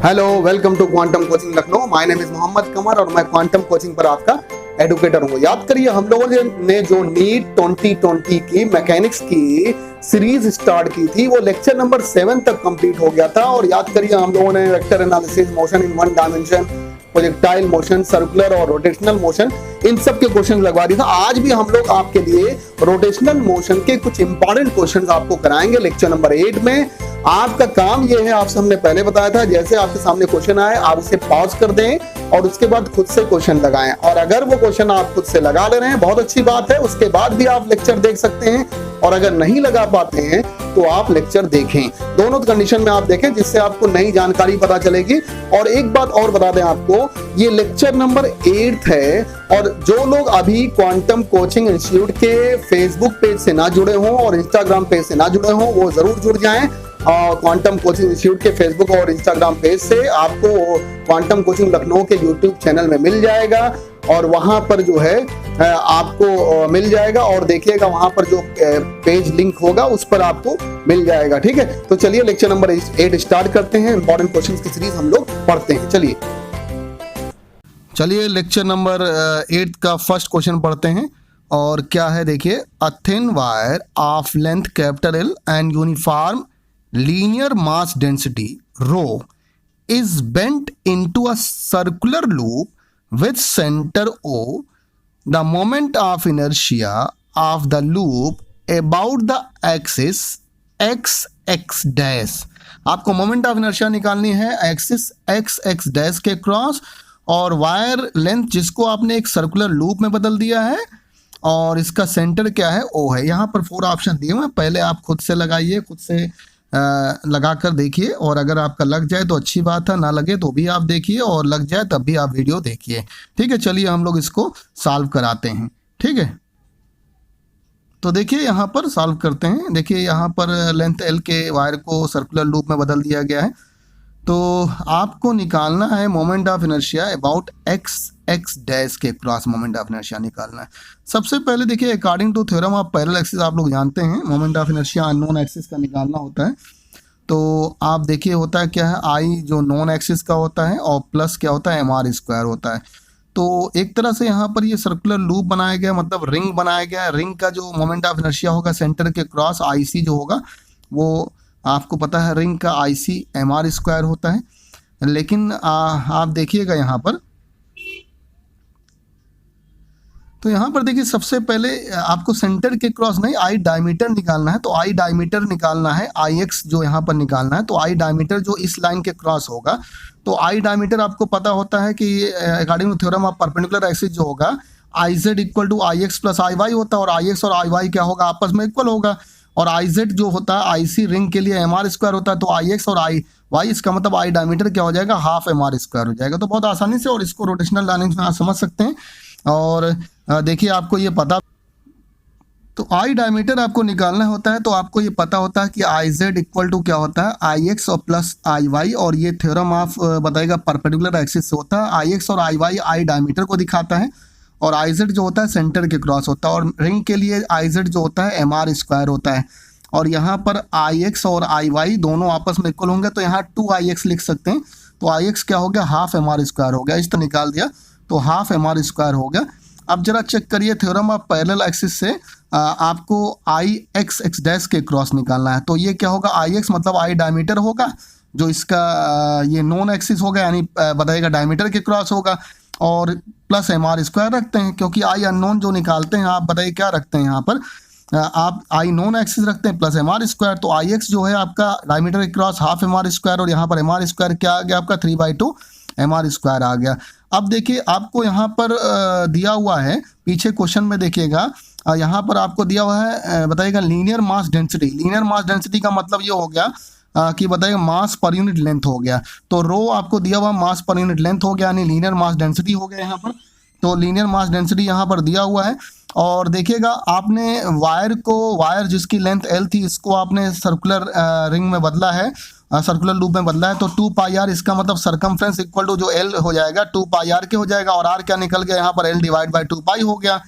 Hello, welcome to Quantum coaching Lucknow. My name is Mohammad Qamar और मैं quantum coaching पर आपका एडुकेटर हूँ। याद करिए, हम लोगों ने जो नीट 2020 की मैकेनिक्स की सीरीज स्टार्ट की थी वो लेक्चर नंबर 7 तक कंप्लीट हो गया था। और याद करिए, हम लोगों ने vector analysis, motion in one dimension, projectile motion, circular और रोटेशनल मोशन, इन सब के क्वेश्चन लगवा दिए था। आज भी हम लोग आपके लिए रोटेशनल मोशन के कुछ इंपॉर्टेंट क्वेश्चंस आपको कराएंगे लेक्चर नंबर 8 में। आपका काम यह है, आपसे हमने पहले बताया था, जैसे आपके सामने क्वेश्चन आए आप उसे पॉज कर दें और उसके बाद खुद से क्वेश्चन लगाएं। और अगर वो क्वेश्चन आप खुद से लगा ले रहे हैं, बहुत अच्छी बात है, उसके बाद भी आप लेक्चर देख सकते हैं। और अगर नहीं लगा पाते हैं तो आप लेक्चर देखें, दोनों कंडीशन में आप देखें, जिससे आपको नई जानकारी पता चलेगी। और एक बात और बता दें आपको, ये लेक्चर नंबर 8 है। और जो लोग अभी क्वांटम कोचिंग इंस्टीट्यूट के फेसबुक पेज से ना जुड़े हों और इंस्टाग्राम पेज से ना जुड़े हों, वो जरूर जुड़ जाएं। क्वांटम कोचिंग इंस्टीट्यूट के फेसबुक और इंस्टाग्राम पेज से आपको क्वांटम कोचिंग लखनऊ के यूट्यूब चैनल में मिल जाएगा। और वहां पर जो है आपको मिल जाएगा, और देखिएगा वहां पर जो पेज लिंक होगा उस पर आपको मिल जाएगा। ठीक है, तो चलिए लेक्चर नंबर 8 स्टार्ट करते हैं। इंपॉर्टेंट क्वेश्चंस की सीरीज हम लोग पढ़ते हैं। चलिए लेक्चर नंबर 8 का फर्स्ट क्वेश्चन पढ़ते हैं। और क्या है देखिए, a thin wire of length capital L and uniform linear mass density rho is bent into a circular loop with center O. The moment of inertia of the loop about the axis x dash. आपको moment of inertia निकालनी है axis x dash के cross, और wire length जिसको आपने एक circular loop में बदल दिया है, और इसका सेंटर क्या है, O है। यहाँ पर 4 ऑप्शन दिए हुए हैं, पहले आप खुद से लगाइए, खुद से लगा कर देखिए। और अगर आपका लग जाए तो अच्छी बात है, ना लगे तो भी आप देखिए, और लग जाए तब भी आप वीडियो देखिए। ठीक है, चलिए हम लोग इसको सॉल्व कराते हैं। ठीक है, तो देखिए यहाँ पर सॉल्व करते हैं। देखिए यहाँ पर लेंथ एल के वायर को सर्कुलर लूप में बदल दिया गया है। तो आपको निकालना है moment of inertia about X dash के क्रॉस, मोमेंट ऑफ इनर्शिया निकालना है। सबसे पहले देखिए, according to theorem of parallel axis, आप लोग जानते हैं moment of inertia unknown axis का निकालना होता है। तो आप देखिए होता है क्या है, आई जो नॉन एक्सिस का होता है और प्लस क्या होता है, mr स्क्वायर होता है। तो एक तरह से यहाँ पर ये सर्कुलर लूप बनाया गया, मतलब रिंग बनाया गया है। रिंग का जो मोमेंट ऑफ इनर्शिया होगा सेंटर के क्रॉस IC जो होगा, वो आपको पता है रिंग का IC mr स्क्वायर होता है। लेकिन आप देखिएगा यहाँ पर, तो यहाँ पर देखिए सबसे पहले आपको सेंटर के क्रॉस नहीं, आई डायमीटर निकालना है। तो आई डायमीटर निकालना है, IX जो यहाँ पर निकालना है। तो आई डायमीटर जो इस लाइन के क्रॉस होगा, तो आई डायमीटर आपको पता होता है कि according to theorem of perpendicular axis जो होगा, IZ equal to IX plus IY होता है। और IX और IY क्या होगा, आपस में इक्वल होगा। और IZ जो होता है IC रिंग के लिए mr स्क्वायर होता है। तो IX और IY, इसका मतलब आई डायमीटर क्या हो जाएगा, हाफ mr स्क्वायर हो जाएगा। तो बहुत आसानी से, और इसको रोटेशनल डायनेमिक्स में आप समझ सकते हैं। और देखिए आपको ये पता, तो आई डायमीटर आपको निकालना होता है। तो आपको ये पता होता है कि IZ इक्वल टू क्या होता है, IX और प्लस IY। और ये थ्योरम ऑफ बताएगा परपेंडिकुलर एक्सिस से होता है। IX और IY आई डायमीटर को दिखाता है, और IZ जो होता है सेंटर के क्रॉस होता है। और रिंग के लिए IZ जो होता है mr स्क्वायर होता है। और यहाँ पर IX और IY दोनों आपस में इक्वल होंगे, तो यहाँ 2IX लिख सकते हैं। तो IX क्या हो गया, हाफ mr स्क्वायर हो गया। इस तरह निकाल दिया, तो हाफ mr स्क्वायर हो गया। अब जरा चेक करिए, थ्योरम ऑफ पैरेलल एक्सिस से आपको IX डैश के क्रॉस निकालना है। तो ये क्या होगा, IX मतलब आई डायमीटर होगा, जो इसका ये नॉन एक्सिस होगा, यानी बताइएगा डायमीटर के क्रॉस होगा। और प्लस mr स्क्वायर रखते हैं, क्योंकि आई अननोन जो निकालते हैं, आप बताइए क्या रखते हैं यहाँ पर, आप आई नॉन एक्सिस रखते हैं प्लस mr स्क्वायर। तो IX जो है आपका डायमीटर के क्रॉस हाफ mr स्क्वायर, और यहाँ पर mr स्क्वायर क्या आ गया आपका 3/2 mr स्क्वायर आ गया। अब देखिए आपको यहाँ पर दिया हुआ है, पीछे क्वेश्चन में देखिएगा, यहाँ पर आपको दिया हुआ है, बताइएगा linear mass density. Linear mass density का मतलब ये हो गया कि बताइएगा मास पर यूनिट लेंथ हो गया। तो रो आपको दिया हुआ मास पर यूनिट लेंथ हो गया, यानी लीनियर मास डेंसिटी हो गया यहाँ पर। तो लीनियर मास डेंसिटी यहाँ पर दिया हुआ है। और देखिएगा आपने वायर जिसकी लेंथ L थी, इसको आपने सर्कुलर रिंग में बदला है, सर्कुलर लूप में बदला है। तो 2πr, इसका मतलब सरकमफ्रेंस इक्वल टू जो L हो जाएगा 2πr के हो जाएगा। और R क्या निकल गया यहाँ पर, L डिवाइड बाई 2π हो गया।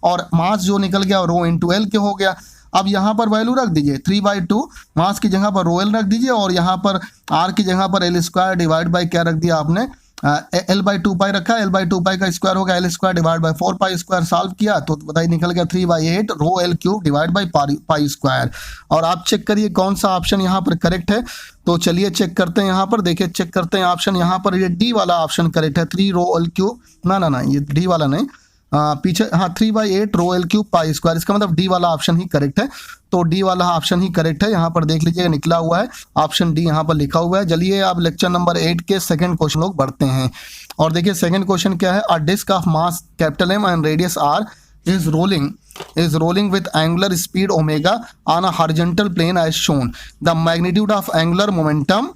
और मास जो निकल गया रो इंटू L के हो गया। अब यहाँ पर वैल्यू रख दीजिए 3/2, मास की जगह पर रो एल रख दीजिए और यहाँ पर आर की जगह पर एल स्क्वायर डिवाइड बाई क्या रख दिया आपने, L/2 रखा। L/2 का स्क्वायर होगा L square divide by 4 square, solve किया तो बताइए निकल गया 3/8 rho L cube divide by pi square. और आप चेक करिए कौन सा ऑप्शन यहाँ पर करेक्ट है। तो चलिए चेक करते हैं, यहाँ पर देखिए चेक करते हैं ऑप्शन, यहाँ पर ये डी वाला ऑप्शन करेक्ट है, 3 रो एल क्यूब, ना ये डी वाला नहीं, पीछे हाँ 3/8 rho L cube pi square, इसका मतलब डी वाला ऑप्शन ही करेक्ट है। तो डी वाला ऑप्शन ही करेक्ट है, यहाँ पर देख लीजिए निकला हुआ है ऑप्शन डी, यहाँ पर लिखा हुआ है। चलिए आप लेक्चर नंबर 8 के सेकंड क्वेश्चन लोग बढ़ते हैं और देखिए सेकंड क्वेश्चन क्या है। A disc of mass capital M and radius R is rolling with angular speed omega on a horizontal plane as shown. The magnitude of angular momentum,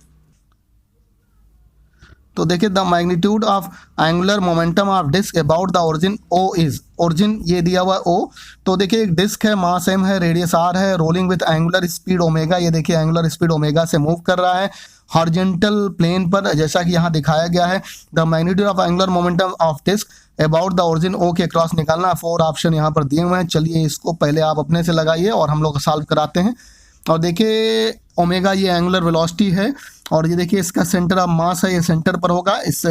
तो देखिए the magnitude of angular momentum of disc about the origin O is, origin ये दिया हुआ O. तो देखिए एक disc है, mass M है, रेडियस आर है, rolling with angular speed omega, ये देखिए एंगुलर स्पीड ओमेगा से मूव कर रहा है हॉरिजॉन्टल प्लेन पर, जैसा कि यहाँ दिखाया गया है। The magnitude of angular momentum of disc about the origin O के क्रॉस निकालना। 4 ऑप्शन यहाँ पर दिए हुए हैं। चलिए इसको पहले आप अपने से लगाइए और हम लोग सॉल्व कराते हैं। और देखिए ओमेगा ये एंगुलर वेलोसिटी है और ये देखिए इसका सेंटर ऑफ मास है, ये सेंटर पर होगा, इस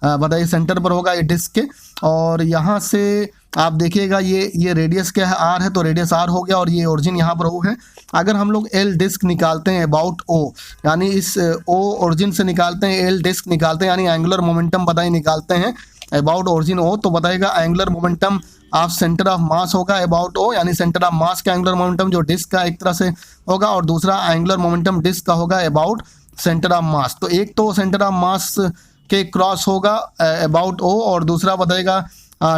बताइए सेंटर पर होगा ये डिस्क के। और यहाँ से आप देखिएगा ये रेडियस क्या है, आर है, तो रेडियस आर हो गया और ये ओरिजिन यहाँ पर ओ है। अगर हम लोग एल डिस्क निकालते हैं अबाउट ओ, यानी इस ओ ओरिजिन से निकालते हैं, एल डिस्क निकालते हैं, यानी एंगुलर मोमेंटम बताइए निकालते हैं अबाउट ओरिजिन ओ, तो बताएगा angular momentum of centre of मास होगा अबाउट ओ, यानी सेंटर ऑफ मास का एंगुलर मोमेंटम जो डिस्क का एक तरह से होगा और दूसरा एंगुलर मोमेंटम डिस्क का होगा अबाउट सेंटर ऑफ मास। तो एक तो सेंटर ऑफ मास के क्रॉस होगा अबाउट ओ और दूसरा बताएगा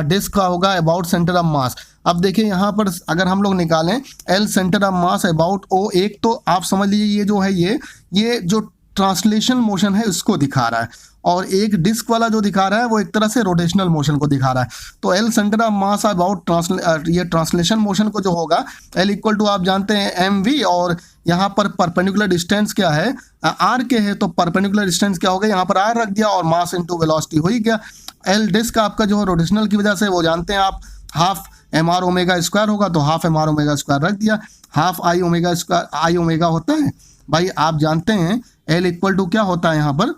डिस्क का होगा अबाउट सेंटर ऑफ मास। अब देखिए यहाँ पर अगर हम लोग निकालें L centre of mass about O, एक तो आप समझ लीजिए ये जो है ये जो ट्रांसलेशन मोशन है उसको दिखा रहा है और एक डिस्क वाला जो दिखा रहा है वो एक तरह से रोटेशनल मोशन को दिखा रहा है। तो L centre of mass about ये ट्रांसलेशन मोशन को जो होगा एल इक्वल टू आप जानते हैं एम वी, और यहाँ पर परपेंडिकुलर डिस्टेंस क्या है आर के है, तो परपेंडिकुलर डिस्टेंस क्या हो गया, यहाँ पर आर रख दिया और मास इनटू वेलोसिटी हो ही गया। एल डिस्क आपका जो है रोटेशनल की वजह से वो जानते हैं आप half M R omega square होगा, तो half M R omega square रख दिया। Half I omega square, I omega होता है भाई आप जानते हैं एल इक्वल टू क्या होता है, यहाँ पर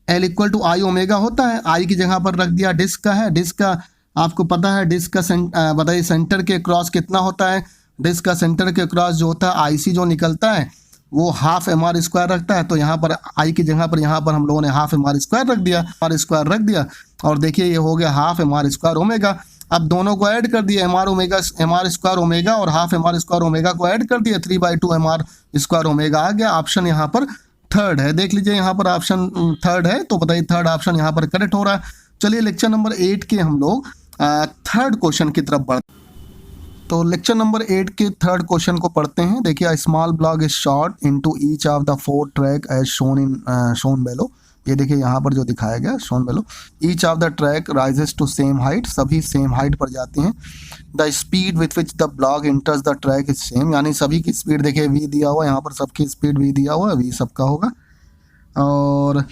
L equal to I omega होता है। आई की जगह पर रख दिया डिस्क का है, डिस्क का आपको पता है डिस्क का बताइए सेंटर के क्रॉस कितना होता है, डिस्क का सेंटर के क्रॉस जो होता है आई सी जो निकलता है वो हाफ एम आर स्क्वायर रखता है। तो यहाँ पर आई की जगह पर यहाँ पर हम लोगों ने हाफ एम आर स्क्वायर रख दिया, आर स्क्वायर रख दिया और देखिए ये हो गया half M R square omega. अब दोनों को ऐड कर दिया, एम आर स्क्वायर ओमेगा और half M R square omega को ऐड कर दिया, 3/2 एम आर स्क्वायर ओमेगा आ गया। ऑप्शन यहाँ पर थर्ड है, देख लीजिए यहाँ पर ऑप्शन थर्ड है, तो बताइए थर्ड ऑप्शन यहाँ पर करेक्ट हो रहा है। चलिए लेक्चर नंबर 8 के हम लोग थर्ड क्वेश्चन की तरफ बढ़ते हैं। तो लेक्चर नंबर 8 के थर्ड क्वेश्चन को पढ़ते हैं। देखिए small block is shot into each of the 4 track as shown below. ये देखिए यहाँ पर जो दिखाया गया shown below, each of the track rises to same height, सभी सेम हाइट पर जाती हैं। The speed with which the block enters the track is same, यानी सभी की स्पीड देखिए वी दिया हुआ है, यहाँ पर सबकी स्पीड वी दिया हुआ है, वी सबका होगा। और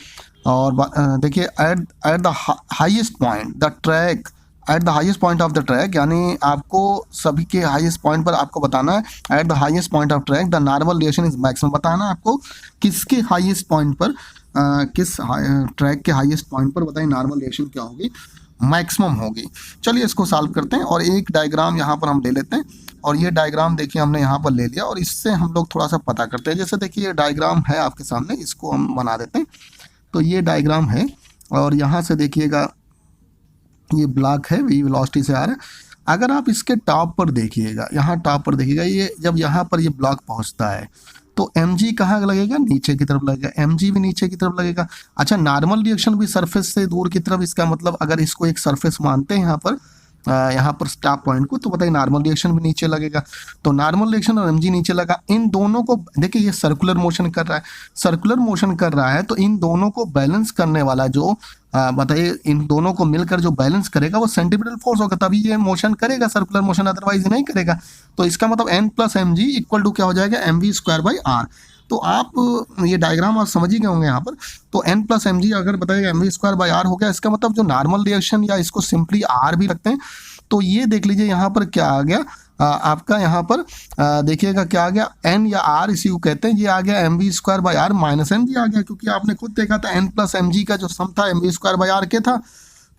देखिए at the highest point the track, at the highest point of the track, यानी आपको सभी के हाईएस्ट पॉइंट पर आपको बताना है at the highest point of track the normal reaction is maximum, बताना है आपको किसके हाईएस्ट पॉइंट पर किस ट्रैक के हाईएस्ट पॉइंट पर बताइए नॉर्मल रिएक्शन क्या होगी, मैक्सिमम होगी। चलिए इसको सॉल्व करते हैं और एक डायग्राम यहाँ पर हम ले लेते हैं और ये डायग्राम देखिए हमने यहाँ पर ले लिया और इससे हम लोग थोड़ा सा पता करते हैं। जैसे देखिए ये डायग्राम है आपके सामने, इसको हम बना देते हैं। तो ये डायग्राम है और यहाँ से देखिएगा ये ब्लॉक है, वी वेलोसिटी से आ रहा है। अगर आप इसके टॉप पर देखिएगा, यहाँ टॉप पर देखिएगा, ये जब यहाँ पर ये ब्लॉक पहुँचता है तो mg कहाँ लगेगा, नीचे की तरफ लगेगा, mg भी नीचे की तरफ लगेगा। अच्छा नॉर्मल रिएक्शन भी सरफेस से दूर की तरफ, इसका मतलब अगर इसको एक सरफेस मानते हैं यहाँ पर स्टॉप पॉइंट को, तो बताइए नॉर्मल रिएक्शन भी नीचे लगेगा। तो नॉर्मल रिएक्शन और mg नीचे लगा, इन दोनों को देखिए ये सर्कुलर मोशन कर रहा है, सर्कुलर मोशन कर रहा है, तो इन दोनों को बैलेंस करने वाला जो बताइए इन दोनों को मिलकर जो बैलेंस करेगा वो सेंट्रीपिटल फोर्स होगा, तभी ये मोशन करेगा सर्कुलर मोशन, अदरवाइज नहीं करेगा। तो इसका मतलब n + mg इक्वल टू क्या हो जाएगा, mv²/r। तो आप ये डायग्राम आप समझ ही गए होंगे यहाँ पर। तो n + mg अगर बताइएगा mv²/r हो गया, इसका मतलब जो नॉर्मल रिएक्शन या इसको सिंपली r भी रखते हैं, तो ये देख लीजिए यहाँ पर क्या आ गया, आपका यहाँ पर देखिएगा क्या आ गया, एन या आर इसी को कहते हैं, ये आ गया M V square by R minus M G आ गया, क्योंकि आपने खुद देखा था एन प्लस एम जी का जो सम था M V square by R के था।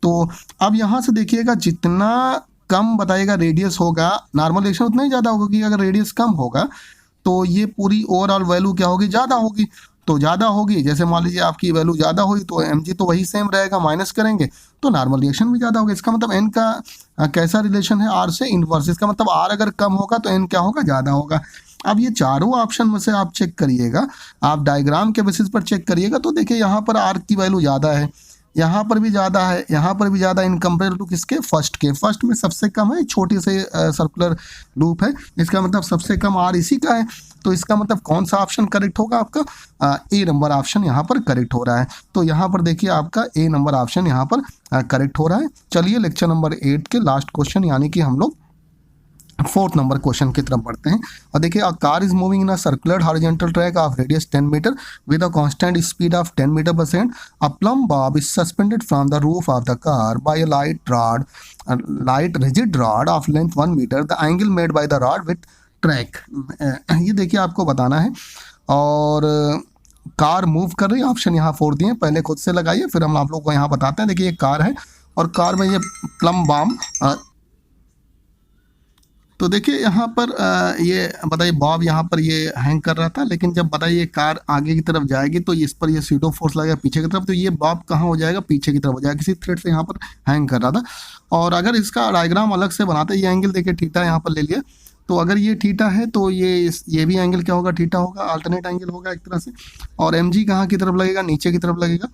तो अब यहाँ से देखिएगा जितना कम बताइएगा रेडियस होगा नॉर्मल रिएक्शन उतना ही ज़्यादा होगा, क्योंकि अगर रेडियस कम होगा तो ये पूरी ओवरऑल वैल्यू क्या होगी, ज़्यादा होगी। तो ज़्यादा होगी, जैसे मान लीजिए आपकी वैल्यू ज़्यादा हुई तो एम जी तो वही सेम रहेगा, माइनस करेंगे तो नॉर्मल रिएक्शन भी ज़्यादा होगा। इसका मतलब एन का कैसा रिलेशन है, आर से इन्वर्स। इसका मतलब आर अगर कम होगा तो एन क्या होगा, ज़्यादा होगा। अब ये चारों ऑप्शन में से आप चेक करिएगा, आप डायग्राम के बेसिस पर चेक करिएगा तो देखिए यहाँ पर आर की वैल्यू ज़्यादा है, यहाँ पर भी ज़्यादा है, यहाँ पर भी ज़्यादा इन कंपेयर टू किसके, फर्स्ट के। फर्स्ट में सबसे कम है, छोटी से सर्कुलर लूप है, इसका मतलब सबसे कम आर इसी का है। तो इसका मतलब कौन सा ऑप्शन करेक्ट होगा आपका, ए नंबर ऑप्शन यहाँ पर करेक्ट हो रहा है। तो यहाँ पर देखिए आपका ए नंबर ऑप्शन यहाँ पर करेक्ट हो रहा है। चलिए लेक्चर नंबर 8 के लास्ट क्वेश्चन यानी कि हम लोग 4th नंबर क्वेश्चन की तरफ बढ़ते हैं। और देखिए, a car is moving in a circular horizontal track of radius 10 metre with a constant speed of 10 metre per second. A plumb bob is suspended from the roof of the car by a light rigid rod of length 1 metre. The angle made by the rod with track. ये देखिए आपको बताना है। और car move कर रही है, option यहाँ 4 दिए, पहले खुद से लगाइए फिर हम आप लोग को यहाँ बताते हैं। देखिए ये कार है और कार में ये प्लम बॉम, तो देखिए यहाँ पर ये बताइए बॉब यहाँ पर ये हैंग कर रहा था, लेकिन जब बताइए कार आगे की तरफ जाएगी तो इस पर ये सीटो फोर्स लगेगा पीछे की तरफ, तो ये बॉब कहाँ हो जाएगा, पीछे की तरफ हो जाएगा, किसी थ्रेड से यहाँ पर हैंग कर रहा था। और अगर इसका डायग्राम अलग से बनाते, ये एंगल देखिए थीटा यहाँ पर ले लिया, तो अगर ये थीटा है तो ये भी एंगल क्या होगा, थीटा होगा, अल्टरनेट एंगल होगा एक तरह से। और एम जी कहाँ की तरफ लगेगा, नीचे की तरफ लगेगा।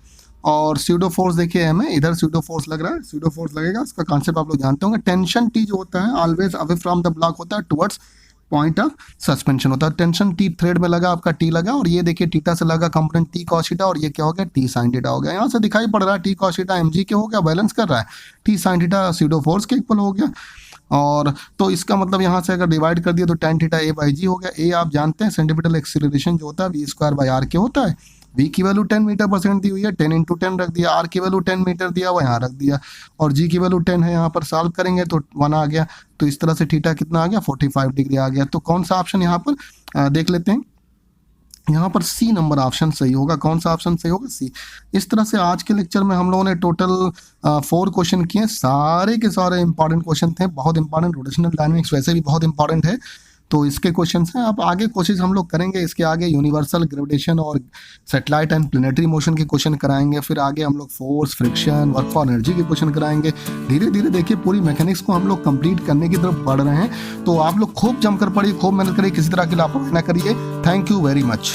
और स्यूडो फोर्स देखिए एम है, इधर स्यूडो फोर्स लग रहा है, स्यूडो फोर्स लगेगा। इसका कॉन्सेप्ट आप लोग जानते होंगे। टेंशन टी जो होता है always away from the block होता है टुवर्ड्स पॉइंट ऑफ सस्पेंशन होता है। टेंशन टी थ्रेड में लगा, आपका टी लगा, और ये देखिए थीटा से लगा कंपोनेंट टी कॉस थीटा, और ये क्या हो गया, टी साइन थीटा हो गया। यहाँ से दिखाई पड़ रहा है T cos theta M G के हो गया, बैलेंस कर रहा है, T sine theta pseudo force के इक्वल हो गया। और तो इसका मतलब यहाँ से अगर डिवाइड कर दिया तो tan थीटा ए बाई जी हो गया। ए आप जानते हैं सेंटीमीटर एक्सीलरेशन जो होता है वी स्क्वायर बाई आर के होता है। v की वैल्यू 10 मीटर पर सेकंड दी हुई है, 10 इंटू 10 रख दिया, r की वैल्यू 10 मीटर दिया हुआ यहाँ रख दिया, और g की वैल्यू 10 है, यहाँ पर सॉल्व करेंगे तो 1 आ गया। तो इस तरह से थीटा कितना आ गया, 45 डिग्री आ गया। तो कौन सा ऑप्शन यहाँ पर देख लेते हैं, यहाँ पर सी नंबर ऑप्शन सही होगा। कौन सा ऑप्शन सही होगा, सी। इस तरह से आज के लेक्चर में हम लोगों ने टोटल 4 क्वेश्चन किए, सारे के सारे इंपॉर्टेंट क्वेश्चन थे, बहुत इंपॉर्टेंट। रोटेशनल डायनामिक्स वैसे भी बहुत इंपॉर्टेंट है, तो इसके क्वेश्चन हैं। अब आगे कोशिश हम लोग करेंगे, इसके आगे यूनिवर्सल ग्रेविटेशन और सैटेलाइट एंड प्लेनेटरी मोशन के क्वेश्चन कराएंगे, फिर आगे हम लोग force, friction, work for energy के क्वेश्चन कराएंगे। धीरे धीरे देखिए पूरी मैकेनिक्स को हम लोग कंप्लीट करने की तरफ बढ़ रहे हैं। तो आप लोग खूब जमकर पढ़िए, खूब मेहनत करिए, किसी तरह की लापरवाही ना करिए। Thank you very much.